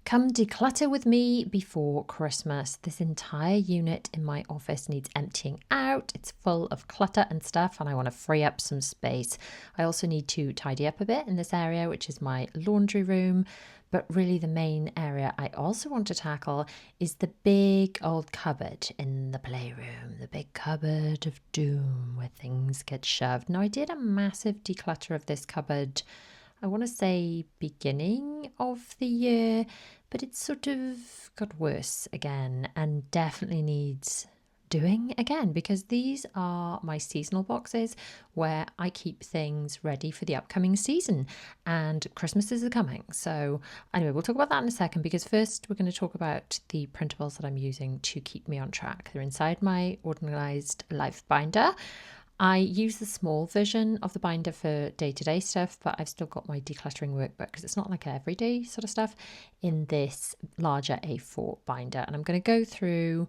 Come declutter with me before Christmas. This entire unit in my office needs emptying out. It's full of clutter and stuff, and I want to free up some space. I also need to tidy up a bit in this area, which is my laundry room. But really the main area I also want to tackle is the big old cupboard in the playroom, the big cupboard of doom where things get shoved. Now, I did a massive declutter of this cupboard, I want to say beginning of the year, but it's sort of got worse again and definitely needs doing again, because these are my seasonal boxes where I keep things ready for the upcoming season, and Christmases are coming. So anyway, we'll talk about that in a second, because first we're going to talk about the printables that I'm using to keep me on track. They're inside my Organised Life binder. I use the small version of the binder for day-to-day stuff, but I've still got my decluttering workbook, because it's not like everyday sort of stuff, in this larger A4 binder. And I'm going to go through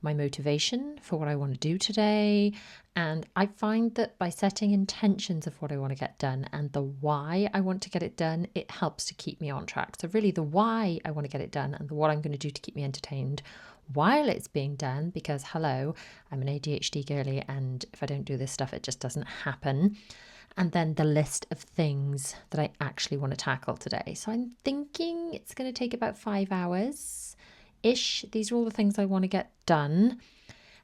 my motivation for what I want to do today. And I find that by setting intentions of what I want to get done and the why I want to get it done, it helps to keep me on track. So really the why I want to get it done and the what I'm going to do to keep me entertained while it's being done, because hello, I'm an ADHD girly, and if I don't do this stuff, it just doesn't happen. And then the list of things that I actually want to tackle today. So I'm thinking it's going to take about 5 hours-ish. These are all the things I want to get done.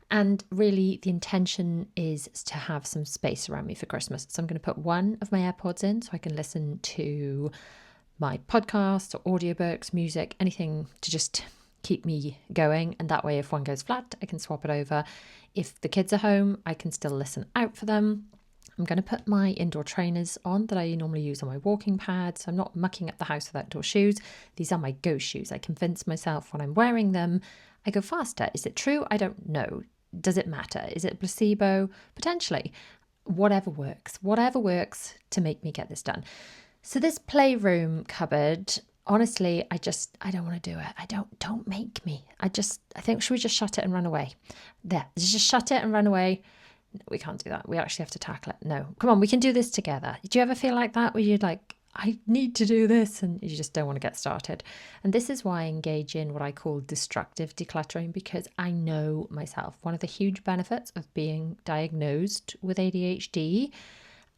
And really the intention is to have some space around me for Christmas. So I'm going to put one of my AirPods in so I can listen to my podcasts or audiobooks, music, anything to just keep me going. And that way, if one goes flat, I can swap it over. If the kids are home, I can still listen out for them. I'm going to put my indoor trainers on that I normally use on my walking pad, so I'm not mucking up the house with outdoor shoes. These are my go shoes. I convince myself when I'm wearing them, I go faster. Is it true? I don't know. Does it matter? Is it a placebo? Potentially. Whatever works to make me get this done. So this playroom cupboard, honestly, I don't want to do it. Don't make me. I think, should we just shut it and run away? There, just shut it and run away. We can't do that. We actually have to tackle it. No, come on, we can do this together. Do you ever feel like that, where you're like, I need to do this, and you just don't want to get started? And this is why I engage in what I call destructive decluttering, because I know myself. One of the huge benefits of being diagnosed with ADHD,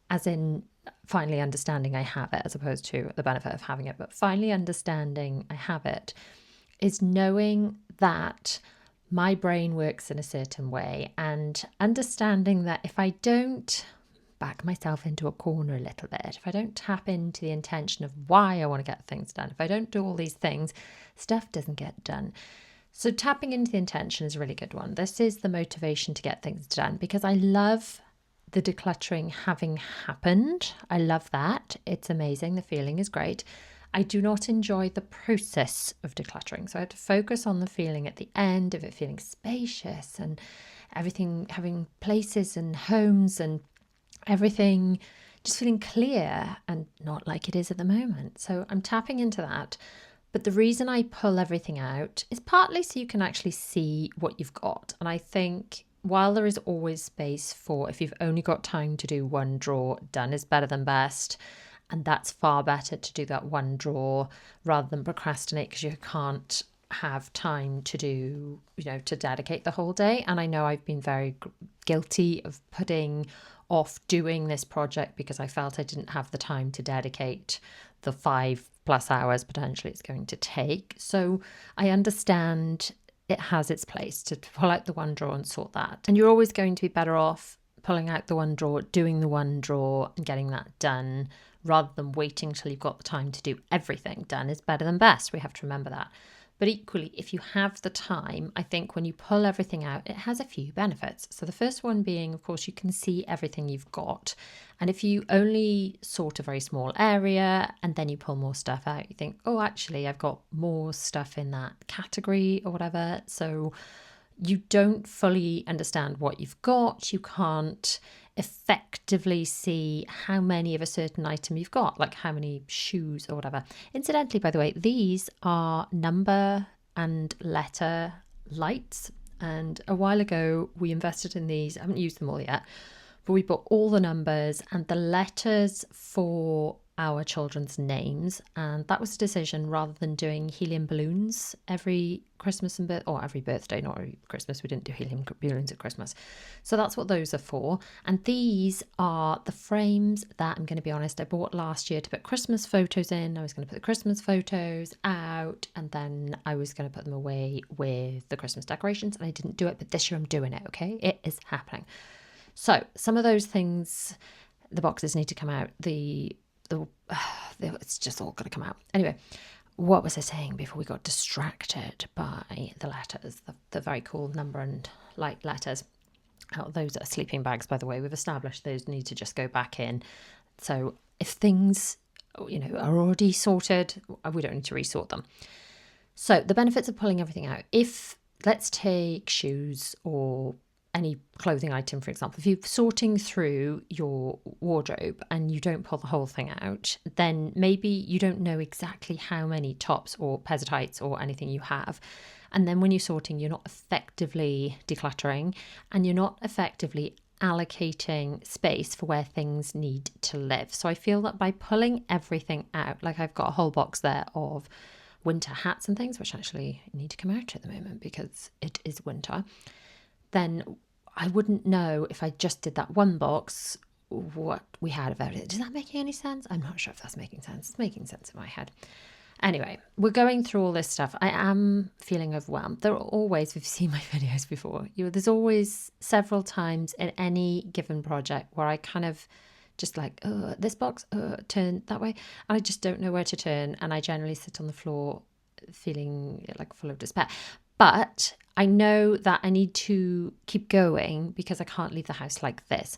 as in finally understanding I have it, as opposed to the benefit of having it, but finally understanding I have it, is knowing that my brain works in a certain way, and understanding that if I don't back myself into a corner a little bit, if I don't tap into the intention of why I want to get things done, if I don't do all these things, stuff doesn't get done. So tapping into the intention is a really good one. This is the motivation to get things done, because I love the decluttering having happened. I love that. It's amazing. The feeling is great. I do not enjoy the process of decluttering. So I have to focus on the feeling at the end of it feeling spacious and everything having places and homes and everything just feeling clear and not like it is at the moment. So I'm tapping into that. But the reason I pull everything out is partly so you can actually see what you've got. And I think while there is always space for, if you've only got time to do one drawer, done is better than best. And that's far better to do that one drawer rather than procrastinate, because you can't have time to do, to dedicate the whole day. And I know I've been very guilty of putting off doing this project because I felt I didn't have the time to dedicate the 5+ hours potentially it's going to take. So I understand it has its place to pull out the one drawer and sort that. And you're always going to be better off pulling out the one drawer, doing the one drawer and getting that done, rather than waiting till you've got the time to do everything. Done is better than best. We have to remember that. But equally, if you have the time, I think when you pull everything out, it has a few benefits. So the first one being, of course, you can see everything you've got. And if you only sort a very small area and then you pull more stuff out, you think, oh, actually, I've got more stuff in that category or whatever. So you don't fully understand what you've got. You can't effectively see how many of a certain item you've got, like how many shoes or whatever. Incidentally, by the way, these are number and letter lights. And a while ago, we invested in these. I haven't used them all yet, but we bought all the numbers and the letters for our children's names, and that was a decision rather than doing helium balloons every Christmas and every birthday, not every Christmas. We didn't do helium balloons at Christmas. So that's what those are for. And these are the frames that, I'm going to be honest, I bought last year to put Christmas photos in. I was going to put the Christmas photos out, and then I was going to put them away with the Christmas decorations, and I didn't do it, but this year I'm doing it, okay? It is happening. So some of those things, the boxes need to come out. It's just all going to come out. Anyway, what was I saying before we got distracted by the letters, the very cool number and light letters? Oh, those are sleeping bags, by the way. We've established those need to just go back in. So if things, are already sorted, we don't need to resort them. So the benefits of pulling everything out. If, let's take shoes or any clothing item, for example, if you're sorting through your wardrobe and you don't pull the whole thing out, then maybe you don't know exactly how many tops or pairs of tights or anything you have. And then when you're sorting, you're not effectively decluttering, and you're not effectively allocating space for where things need to live. So I feel that by pulling everything out, like I've got a whole box there of winter hats and things, which actually need to come out at the moment because it is winter, then I wouldn't know if I just did that one box what we had of everything. Does that make any sense? I'm not sure if that's making sense. It's making sense in my head. Anyway, we're going through all this stuff. I am feeling overwhelmed. There are always, if you've seen my videos before, there's always several times in any given project where I kind of just like, this box, turn that way. And I just don't know where to turn. And I generally sit on the floor feeling like full of despair. But I know that I need to keep going because I can't leave the house like this.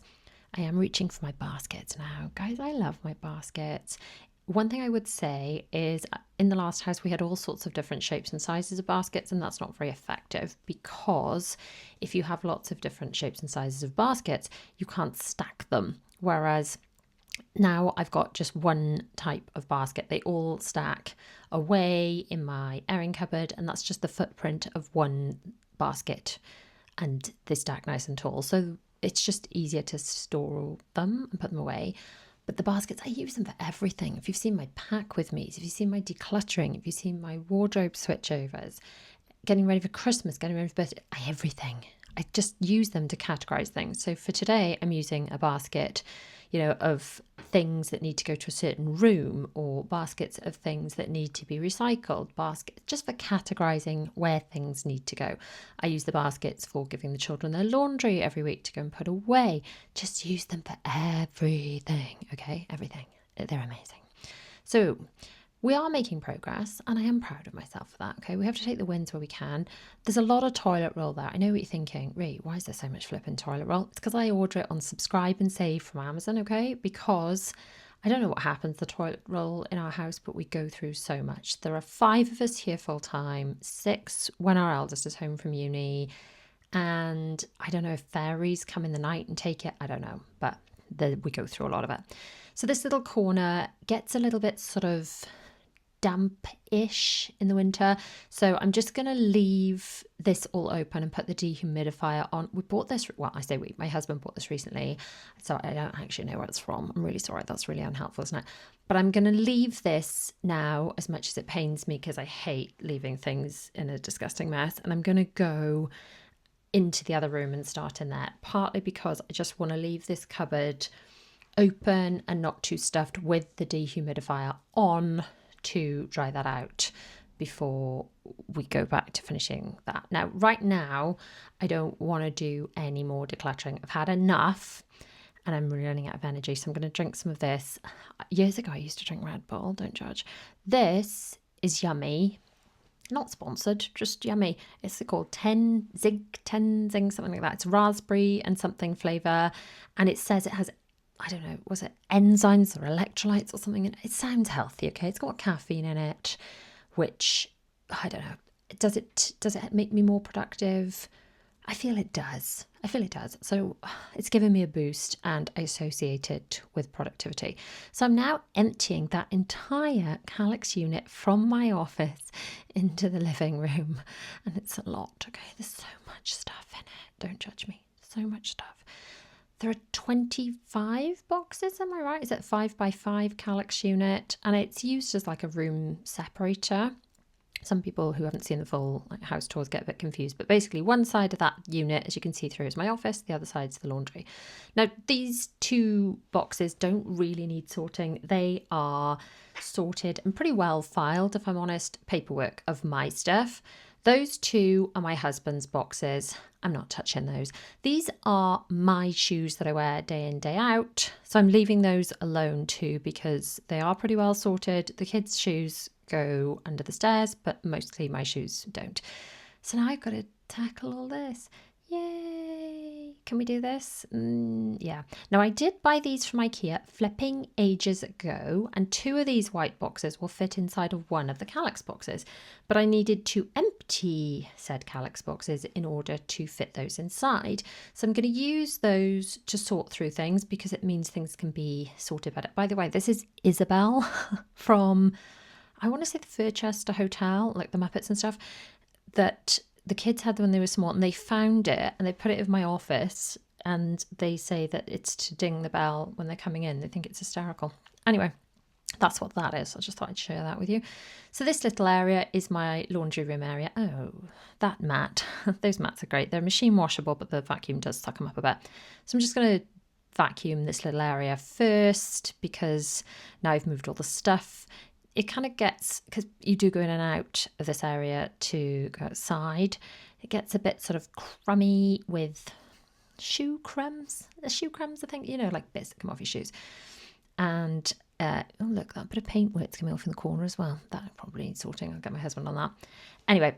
I am reaching for my baskets now. Guys, I love my baskets. One thing I would say is in the last house, we had all sorts of different shapes and sizes of baskets, and that's not very effective because if you have lots of different shapes and sizes of baskets, you can't stack them. Whereas now I've got just one type of basket. They all stack away in my airing cupboard, and that's just the footprint of one basket, and they stack nice and tall. So it's just easier to store them and put them away. But the baskets, I use them for everything. If you've seen my pack with me, if you've seen my decluttering, if you've seen my wardrobe switchovers, getting ready for Christmas, getting ready for birthday, everything. I just use them to categorize things. So for today, I'm using a basket, of things that need to go to a certain room, or baskets of things that need to be recycled, baskets just for categorizing where things need to go. I use the baskets for giving the children their laundry every week to go and put away. Just use them for everything, okay? Everything. They're amazing. So we are making progress, and I am proud of myself for that, okay? We have to take the wins where we can. There's a lot of toilet roll there. I know what you're thinking, Ree, why is there so much flipping toilet roll? It's because I order it on Subscribe and Save from Amazon, okay? Because I don't know what happens to the toilet roll in our house, but we go through so much. There are 5 of us here full time, 6 when our eldest is home from uni, and I don't know if fairies come in the night and take it. I don't know, but we go through a lot of it. So this little corner gets a little bit sort of damp-ish in the winter, so I'm just going to leave this all open and put the dehumidifier on. We bought this, well, I say we, my husband bought this recently, so I don't actually know where it's from. I'm really sorry, that's really unhelpful, isn't it? But I'm going to leave this now, as much as it pains me because I hate leaving things in a disgusting mess, and I'm going to go into the other room and start in there, partly because I just want to leave this cupboard open and not too stuffed with the dehumidifier on to dry that out before we go back to finishing that. Now, right now, I don't want to do any more decluttering. I've had enough and I'm really running out of energy, so I'm going to drink some of this. Years ago, I used to drink Red Bull, don't judge. This is yummy. Not sponsored, just yummy. It's called 10 Zing, something like that. It's raspberry and something flavour, and it says it has, I don't know, was it enzymes or electrolytes or something? It sounds healthy, okay? It's got caffeine in it, which, I don't know. Does it make me more productive? I feel it does. So it's given me a boost, and I associate it with productivity. So I'm now emptying that entire Kallax unit from my office into the living room. And it's a lot, okay? There's so much stuff in it. Don't judge me. So much stuff. There are 25 boxes, am I right? Is it 5x5 Kallax unit? And it's used as like a room separator. Some people who haven't seen the full house tours get a bit confused, but basically one side of that unit, as you can see through, is my office, the other side's the laundry. Now, these two boxes don't really need sorting. They are sorted and pretty well filed, if I'm honest, paperwork of my stuff. Those two are my husband's boxes. I'm not touching those. These are my shoes that I wear day in, day out. So I'm leaving those alone too because they are pretty well sorted. The kids' shoes go under the stairs, but mostly my shoes don't. So now I've got to tackle all this. Yay! Can we do this? Yeah. Now I did buy these from IKEA flipping ages ago, and two of these white boxes will fit inside of one of the Kallax boxes, but I needed to empty said Kallax boxes in order to fit those inside. So I'm going to use those to sort through things because it means things can be sorted better. By the way, this is Isabel from, I want to say, the Furchester Hotel, like the Muppets and stuff, that the kids had when they were small, and they found it and they put it in my office, and they say that it's to ding the bell when they're coming in. They think it's hysterical. Anyway, that's what that is. I just thought I'd share that with you. So this little area is my laundry room area. Oh, that mat. Those mats are great. They're machine washable, but the vacuum does suck them up a bit. So I'm just going to vacuum this little area first because now I've moved all the stuff. It kind of gets, because you do go in and out of this area to go outside, it gets a bit sort of crummy with shoe crumbs. The shoe crumbs, I think, like bits that come off your shoes. And, oh, look, that bit of paintwork's coming off in the corner as well. That probably needs sorting. I'll get my husband on that. Anyway,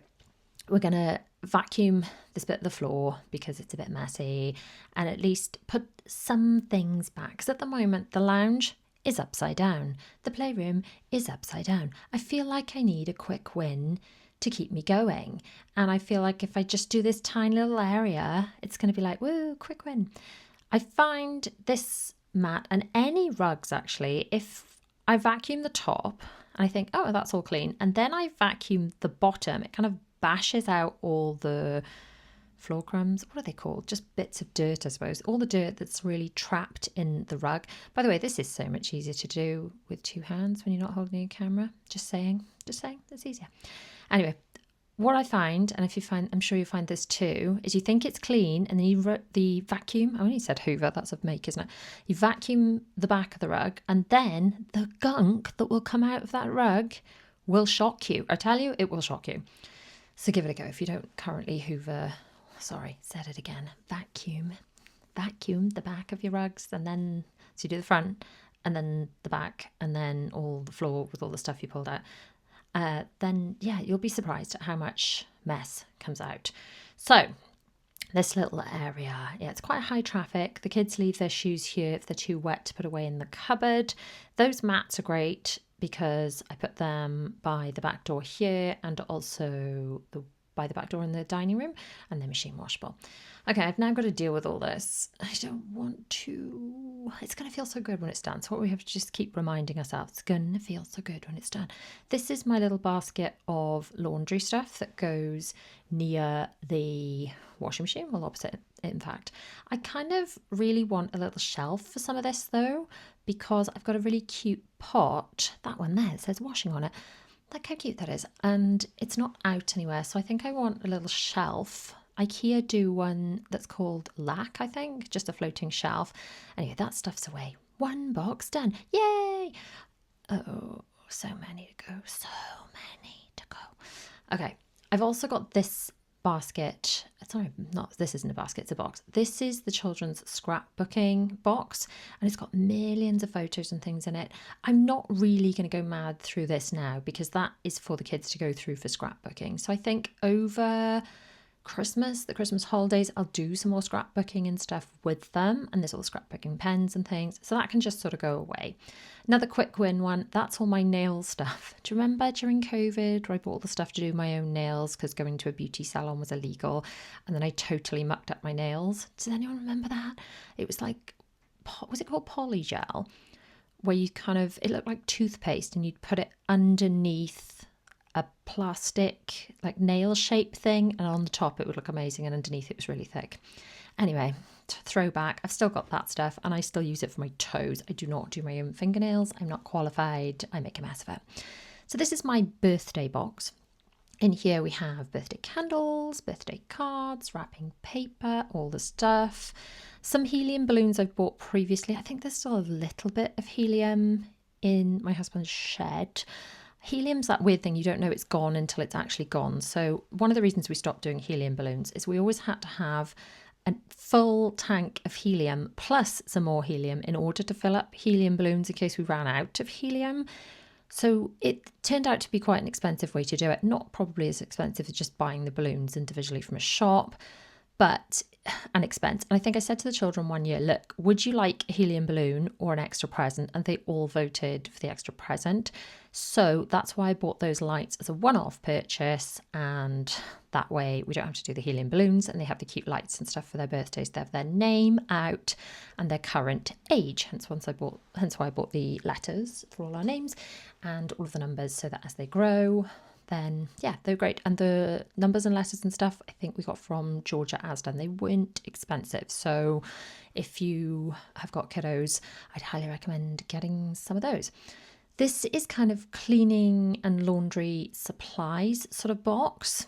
we're going to vacuum this bit of the floor because it's a bit messy, and at least put some things back. Because at the moment, the lounge is upside down. The playroom is upside down. I feel like I need a quick win to keep me going. And I feel like if I just do this tiny little area, it's going to be like, woo, quick win. I find this mat and any rugs actually, if I vacuum the top and I think, oh, that's all clean, and then I vacuum the bottom, it kind of bashes out all the floor crumbs. What are they called? Just bits of dirt, I suppose. All the dirt that's really trapped in the rug. By the way, this is so much easier to do with two hands when you're not holding your camera. Just saying, it's easier. Anyway, what I find, and I'm sure you find this too, is you think it's clean and then the vacuum, I only said hoover, that's of make, isn't it? You vacuum the back of the rug and then the gunk that will come out of that rug will shock you. I tell you, it will shock you. So give it a go if you don't currently hoover. Sorry, said it again. Vacuum the back of your rugs, and then so you do the front and then the back and then all the floor with all the stuff you pulled out. Then yeah, you'll be surprised at how much mess comes out. So this little area, yeah, it's quite high traffic. The kids leave their shoes here if they're too wet to put away in the cupboard. Those mats are great because I put them by the back door here and also by the back door in the dining room, and they're machine washable. Okay, I've now got to deal with all this. I don't want to. It's going to feel so good when it's done. So what we have to just keep reminding ourselves, it's going to feel so good when it's done. This is my little basket of laundry stuff that goes near the washing machine, well, opposite it, in fact. I kind of really want a little shelf for some of this though, because I've got a really cute pot. That one there, it says washing on it. Look how cute that is. And it's not out anywhere. So I think I want a little shelf. IKEA do one that's called Lack, I think. Just a floating shelf. Anyway, that stuff's away. One box done. Yay! Oh, so many to go. So many to go. Okay. I've also got this basket. Sorry, this isn't a basket, it's a box. This is the children's scrapbooking box, and it's got millions of photos and things in it. I'm not really going to go mad through this now because that is for the kids to go through for scrapbooking. So I think over Christmas, the Christmas holidays, I'll do some more scrapbooking and stuff with them, and there's all the scrapbooking pens and things, so that can just sort of go away. Another quick win one, that's all my nail stuff. Do you remember during COVID where I bought all the stuff to do my own nails because going to a beauty salon was illegal, and then I totally mucked up my nails? Does anyone remember that? It was like, was it called polygel, where you it looked like toothpaste and you'd put it underneath a plastic like nail shape thing, and on the top it would look amazing and underneath it was really thick. Anyway, throwback. I've still got that stuff and I still use it for my toes. I do not do my own fingernails. I'm not qualified. I make a mess of it. So this is my birthday box. In here we have birthday candles, birthday cards, wrapping paper, all the stuff. Some helium balloons I've bought previously. I think there's still a little bit of helium in my husband's shed. Helium's that weird thing, you don't know it's gone until it's actually gone. So one of the reasons we stopped doing helium balloons is we always had to have a full tank of helium plus some more helium in order to fill up helium balloons in case we ran out of helium. So it turned out to be quite an expensive way to do it. Not probably as expensive as just buying the balloons individually from a shop, but an expense. And I think I said to the children one year, look, would you like a helium balloon or an extra present? And they all voted for the extra present. So that's why I bought those lights as a one-off purchase. And that way we don't have to do the helium balloons and they have the cute lights and stuff for their birthdays. They have their name out and their current age. Hence why I bought the letters for all our names and all of the numbers so that as they grow, then yeah, they're great. And the numbers and letters and stuff, I think we got from Georgia Asda and they weren't expensive. So if you have got kiddos, I'd highly recommend getting some of those. This is kind of cleaning and laundry supplies sort of box.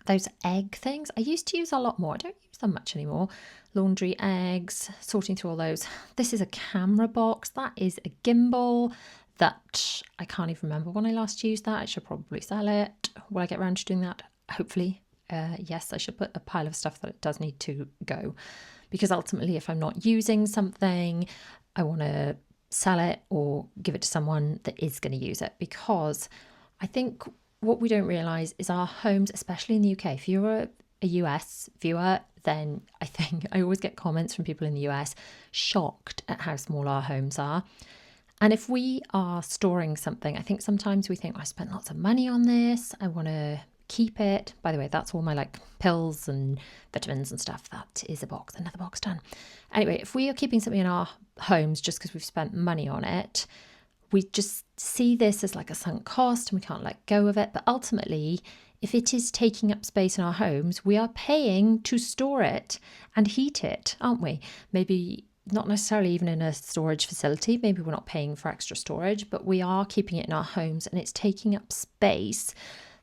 Those egg things, I used to use a lot more. I don't use them much anymore. Laundry, eggs, sorting through all those. This is a camera box. That is a gimbal that I can't even remember when I last used that. I should probably sell it. Will I get around to doing that? Hopefully. Yes, I should put a pile of stuff that it does need to go. Because ultimately, if I'm not using something, I want to sell it or give it to someone that is going to use it. Because I think what we don't realise is our homes, especially in the UK, if you're a US viewer, then I think I always get comments from people in the US shocked at how small our homes are. And if we are storing something, I think sometimes we think, I spent lots of money on this, I want to keep it. By the way, that's all my like pills and vitamins and stuff. That is a box, another box done. Anyway, if we are keeping something in our homes just because we've spent money on it, we just see this as like a sunk cost and we can't let go of it. But ultimately, if it is taking up space in our homes, we are paying to store it and heat it, aren't we? Maybe not necessarily even in a storage facility. Maybe we're not paying for extra storage, but we are keeping it in our homes and it's taking up space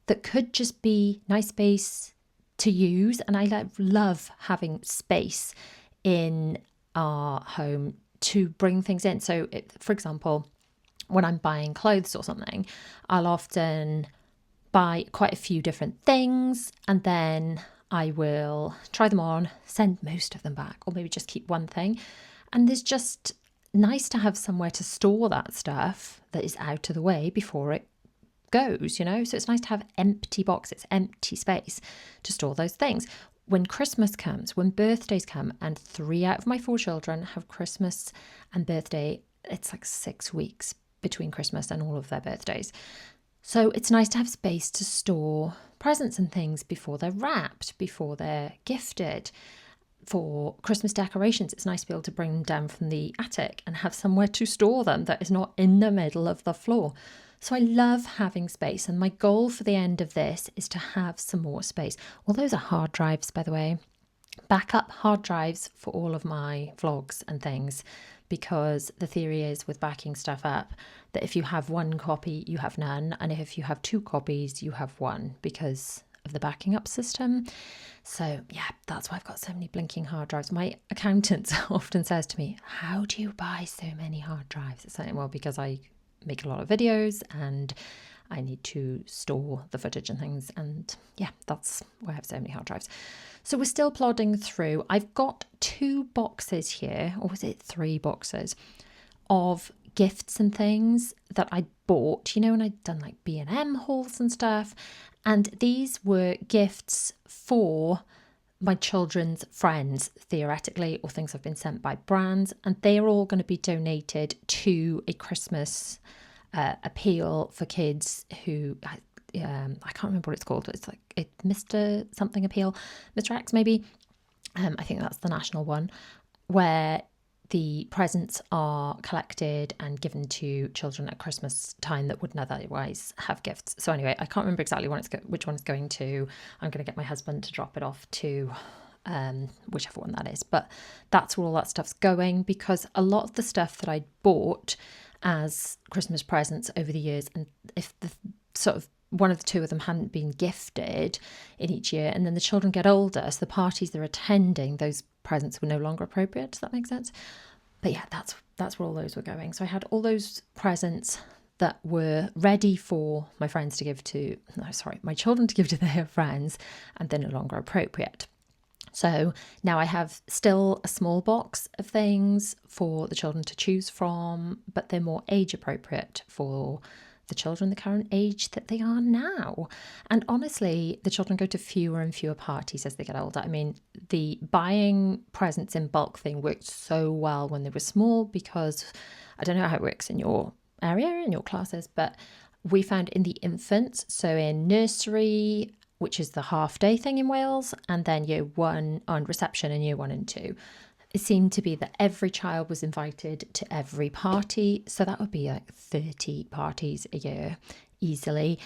that could just be nice space to use. And I love having space in our home to bring things in. So for example, when I'm buying clothes or something, I'll often buy quite a few different things and then I will try them on, send most of them back, or maybe just keep one thing. And there's just nice to have somewhere to store that stuff that is out of the way before it goes, you know? So it's nice to have empty boxes, empty space to store those things. When Christmas comes, when birthdays come, and 3 out of my 4 children have Christmas and birthday, it's like 6 weeks between Christmas and all of their birthdays. So it's nice to have space to store presents and things before they're wrapped, before they're gifted. For Christmas decorations, it's nice to be able to bring them down from the attic and have somewhere to store them that is not in the middle of the floor. So I love having space, and my goal for the end of this is to have some more space. All those are hard drives, by the way. Backup hard drives for all of my vlogs and things, because the theory is with backing stuff up that if you have 1 copy, you have none, and if you have 2 copies, you have 1 because of the backing up system. So yeah, that's why I've got so many blinking hard drives. My accountant often says to me, how do you buy so many hard drives? It's like, well, because I make a lot of videos and I need to store the footage and things. And yeah, that's why I have so many hard drives. So we're still plodding through. I've got 2 boxes here, or was it 3 boxes of gifts and things that I bought, you know, and I'd done like B&M hauls and stuff. And these were gifts for my children's friends, theoretically, or things have been sent by brands, and they're all going to be donated to a Christmas appeal for kids who, I can't remember what it's called. It's like Mr. something appeal, Mr. X maybe. I think that's the national one, where the presents are collected and given to children at Christmas time that wouldn't otherwise have gifts. So anyway, I can't remember exactly which one it's going to. I'm going to get my husband to drop it off to whichever one that is. But that's where all that stuff's going, because a lot of the stuff that I bought as Christmas presents over the years, and if the sort of one of the two of them hadn't been gifted in each year, and then the children get older, so the parties they're attending, those presents were no longer appropriate. Does that make sense? But yeah, that's where all those were going. So I had all those presents that were ready for my friends to give to, my children to give to their friends, and they're no longer appropriate. So now I have still a small box of things for the children to choose from, but they're more age appropriate for the children the current age that they are now. And honestly, the children go to fewer and fewer parties as they get older. I mean, the buying presents in bulk thing worked so well when they were small, because I don't know how it works in your area, in your classes, but we found in the infants, so in nursery, which is the half day thing in Wales, and then year one on reception in year 1 and 2, it seemed to be that every child was invited to every party. So that would be like 30 parties a year easily.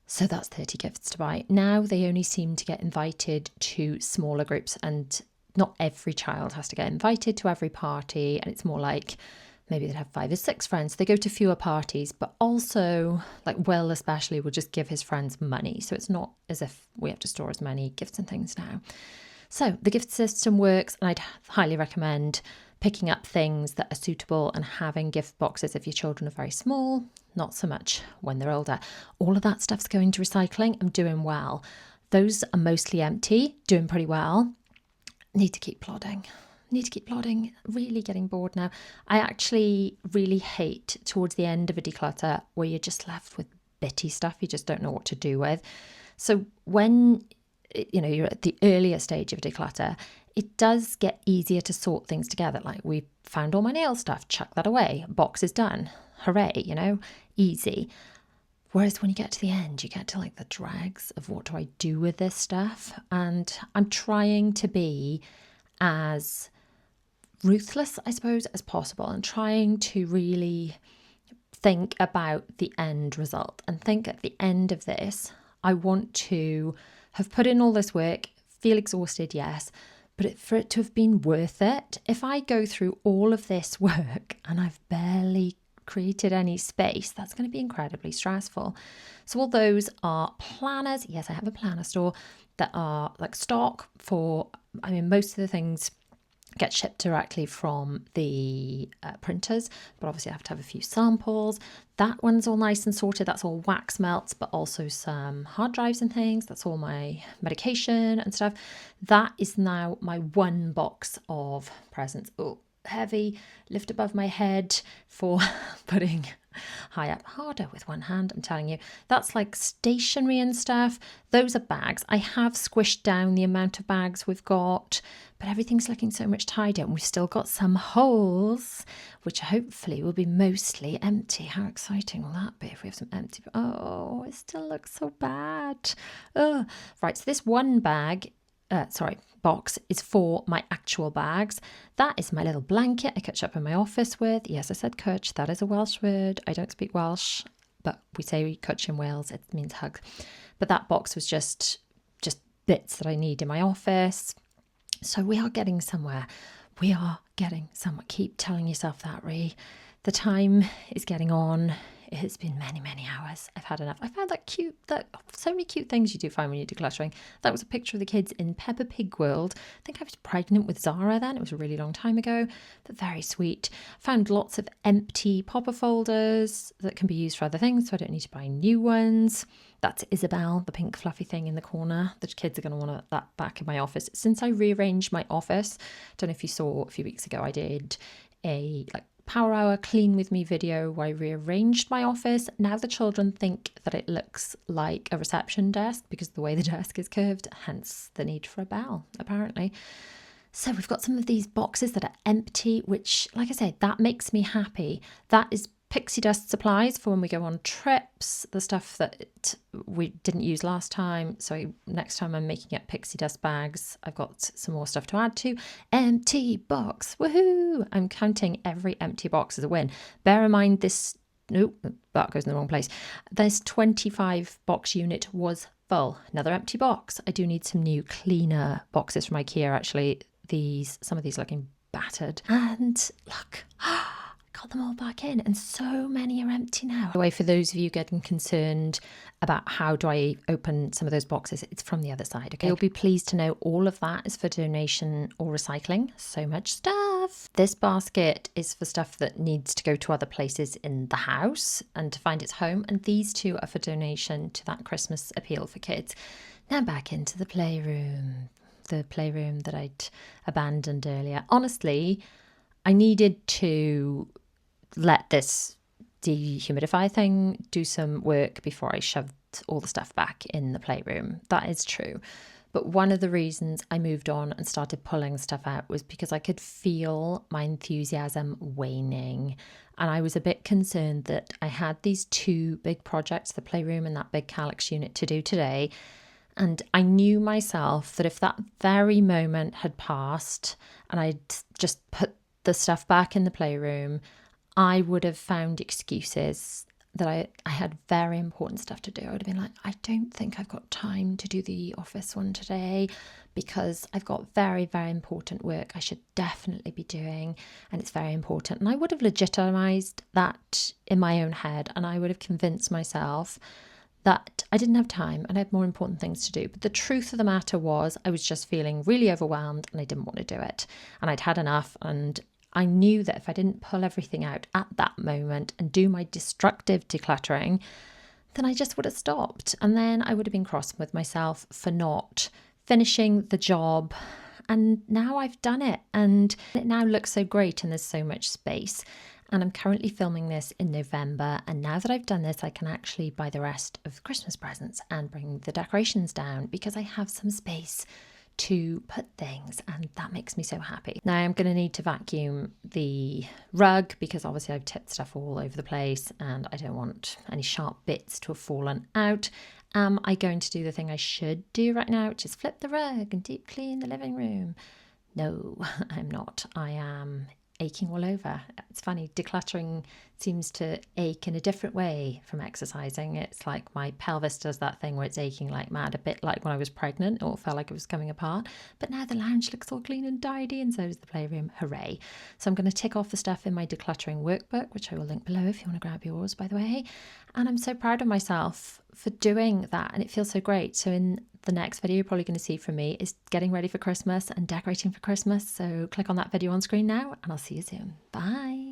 So that's 30 gifts to buy. Now they only seem to get invited to smaller groups, and not every child has to get invited to every party. And it's more like maybe they'd have 5 or 6 friends. They go to fewer parties, but also, like Will especially, will just give his friends money. So it's not as if we have to store as many gifts and things now. So the gift system works, and I'd highly recommend picking up things that are suitable and having gift boxes if your children are very small, not so much when they're older. All of that stuff's going to recycling. I'm doing well. Those are mostly empty, doing pretty well. Need to keep plodding. Really getting bored now. I actually really hate towards the end of a declutter where you're just left with bitty stuff you just don't know what to do with. So when you're at the earlier stage of declutter, it does get easier to sort things together. Like, we found all my nail stuff, chuck that away, box is done, hooray, easy. Whereas when you get to the end, you get to like the dregs of what do I do with this stuff? And I'm trying to be as ruthless, I suppose, as possible, and trying to really think about the end result and think at the end of this, I want to have put in all this work, feel exhausted, yes, but for it to have been worth it. If I go through all of this work and I've barely created any space, that's going to be incredibly stressful. So all those are planners. Yes, I have a planner store that are like stock for, most of the things get shipped directly from the printers, but obviously I have to have a few samples. That one's all nice and sorted. That's all wax melts, but also some hard drives and things. That's all my medication and stuff. That is now my one box of presents. Oh, heavy, lift above my head for putting high up, harder with one hand, I'm telling you. That's like stationery and stuff. Those are bags. I have squished down the amount of bags we've got, but everything's looking so much tidier, and we've still got some holes, which hopefully will be mostly empty. How exciting will that be if we have some empty? Oh, it still looks so bad. Oh, right, so this one box is for my actual bags. That is my little blanket I catch up in my office with. Yes, I said cwtch. That is a Welsh word. I don't speak Welsh, but we say cwtch in Wales. It means hug. But that box was just bits that I need in my office. So we are getting somewhere. Keep telling yourself that, Ree. The time is getting on. It has been many, many hours. I've had enough. I found so many cute things you do find when you're decluttering. That was a picture of the kids in Peppa Pig World. I think I was pregnant with Zara then. It was a really long time ago, but very sweet. Found lots of empty popper folders that can be used for other things, so I don't need to buy new ones. That's Isabel, the pink fluffy thing in the corner. The kids are going to want that back in my office. Since I rearranged my office, I don't know if you saw a few weeks ago, I did a Power Hour Clean With Me video where I rearranged my office. Now the children think that it looks like a reception desk because of the way the desk is curved, hence the need for a bell, apparently. So we've got some of these boxes that are empty, which, like I said, that makes me happy. That is pixie dust supplies for when we go on trips, the stuff that we didn't use last time. So next time I'm making up pixie dust bags, I've got some more stuff to add to. Empty box, woohoo! I'm counting every empty box as a win. Bear in mind that goes in the wrong place. This 25 box unit was full. Another empty box. I do need some new cleaner boxes from IKEA, actually. Some of these looking battered. And look, got them all back in, and so many are empty now. By the way, for those of you getting concerned about how do I open some of those boxes, it's from the other side, okay? You'll be pleased to know all of that is for donation or recycling. So much stuff. This basket is for stuff that needs to go to other places in the house and to find its home, and these two are for donation to that Christmas appeal for kids. Now back into the playroom. The playroom that I'd abandoned earlier. Honestly, I needed to let this dehumidifier thing do some work before I shoved all the stuff back in the playroom. That is true. But one of the reasons I moved on and started pulling stuff out was because I could feel my enthusiasm waning. And I was a bit concerned that I had these two big projects, the playroom and that big Kallax unit, to do today. And I knew myself that if that very moment had passed and I'd just put the stuff back in the playroom, I would have found excuses that I had very important stuff to do. I would have been like, I don't think I've got time to do the office one today because I've got very, very important work I should definitely be doing, and it's very important. And I would have legitimized that in my own head, and I would have convinced myself that I didn't have time and I had more important things to do. But the truth of the matter was I was just feeling really overwhelmed and I didn't want to do it. And I'd had enough, and I knew that if I didn't pull everything out at that moment and do my destructive decluttering, then I just would have stopped. And then I would have been cross with myself for not finishing the job. And now I've done it, and it now looks so great and there's so much space. And I'm currently filming this in November. And now that I've done this, I can actually buy the rest of Christmas presents and bring the decorations down because I have some space to put things, and that makes me so happy. Now I'm going to need to vacuum the rug because obviously I've tipped stuff all over the place and I don't want any sharp bits to have fallen out. Am I going to do the thing I should do right now, which is flip the rug and deep clean the living room? No, I'm not. I am aching all over. It's funny, decluttering seems to ache in a different way from exercising. It's like my pelvis does that thing where it's aching like mad, a bit like when I was pregnant. It all felt like it was coming apart. But now the lounge looks all clean and tidy, and so does the playroom. Hooray. So I'm going to tick off the stuff in my decluttering workbook, which I will link below if you want to grab yours, by the way. And I'm so proud of myself for doing that, and it feels so great. So in the next video you're probably going to see from me is getting ready for Christmas and decorating for Christmas. So click on that video on screen now, and I'll see you soon. Bye.